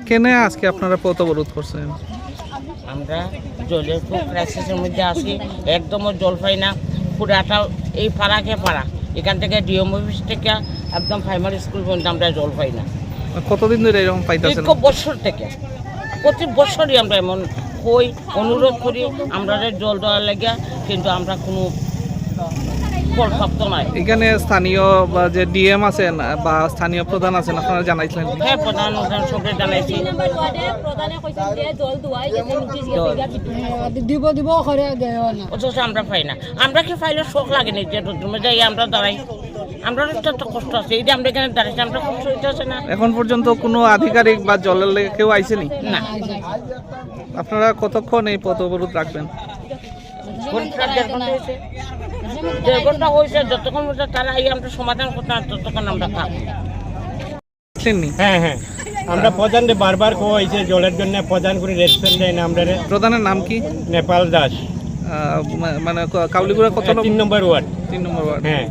কেনে আজকে আপনারা পথ অবরোধ করছেন? আমরা জলের খুব ক্রাইসিসের মধ্যে আছি, একদম জল পাই না। পুরাটা এই পাড়াকে পাড়া, এখান থেকে ডিএম অফিস থেকে একদম প্রাইমারি স্কুল পর্যন্ত আমরা জল পাই না। কতদিন ধরে এরকম পাইতেছেন? বছর থেকে, প্রতি বছরই আমরা এমন কই, অনুরোধ করি আমরা জল দেওয়ার লাগে, কিন্তু আমরা কোনো ফলপ্রাপ্ত নাই। এখানে স্থানীয় বা যে ডিএম আছেন বা স্থানীয় প্রধান আছেন আপনারা জানাইছিলেন? হ্যাঁ, প্রধান সবকে জানাইছি। অথচ আমরা পাই না। আমরা কি পাইলে শোক লাগেনি যে যাই আমরা দাঁড়াই, আমরা তো কষ্ট আছে। এই যে আমরা এখানে দাঁড়াইছি, আমরা কষ্ট হইতেছে না? এখন পর্যন্ত কোনো আধিকারিক বা জলের লেগে কেউ আইসেনি? না। আপনারা কতক্ষণ এই পথ অবরোধ রাখবেন? দেড় ঘন্টা হয়েছে। যতক্ষণ তারা এই আমরা সমাধান করতে না ততক্ষণ আমরা থাকবো। হ্যাঁ হ্যাঁ, আমরা প্রধানকে বারবার কইছে জলের জন্য, প্রধান করে রেস্টুরেন্ট দেয় না। আমরা প্রধানের নাম কি? নেপাল দাস, মানে কাউলিগুড়া কত 3 নম্বর ওয়ার্ড। 3 নম্বর ওয়ার্ড। হ্যাঁ,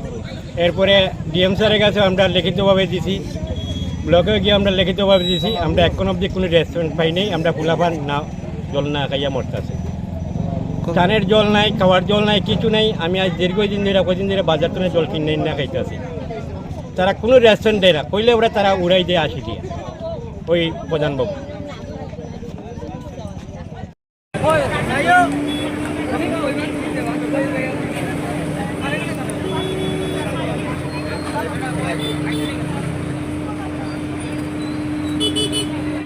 এরপরে ডিএম স্যারের কাছে আমরা লিখিতভাবে দিছি, ব্লকে গিয়ে আমরা লিখিতভাবে দিছি। আমরা এখন অবধি কোনো রেস্টুরেন্ট পাই নাই। আমরা ফুলাফান না জল না খাইয়া মরতেছে। কানের জল নাই, খাওয়ার জল নাই, কিছু নাই। আমি আজ দীর্ঘদিন ধরে কদিন ধরে বাজার থেকে জল কিনে না খাইতেছি। তারা কোনো রেস্টুরেন্ট দেয় না, কইলে ওরা তারা উড়াই দিয়ে আসি দিয়ে ওই প্রধানবাবু।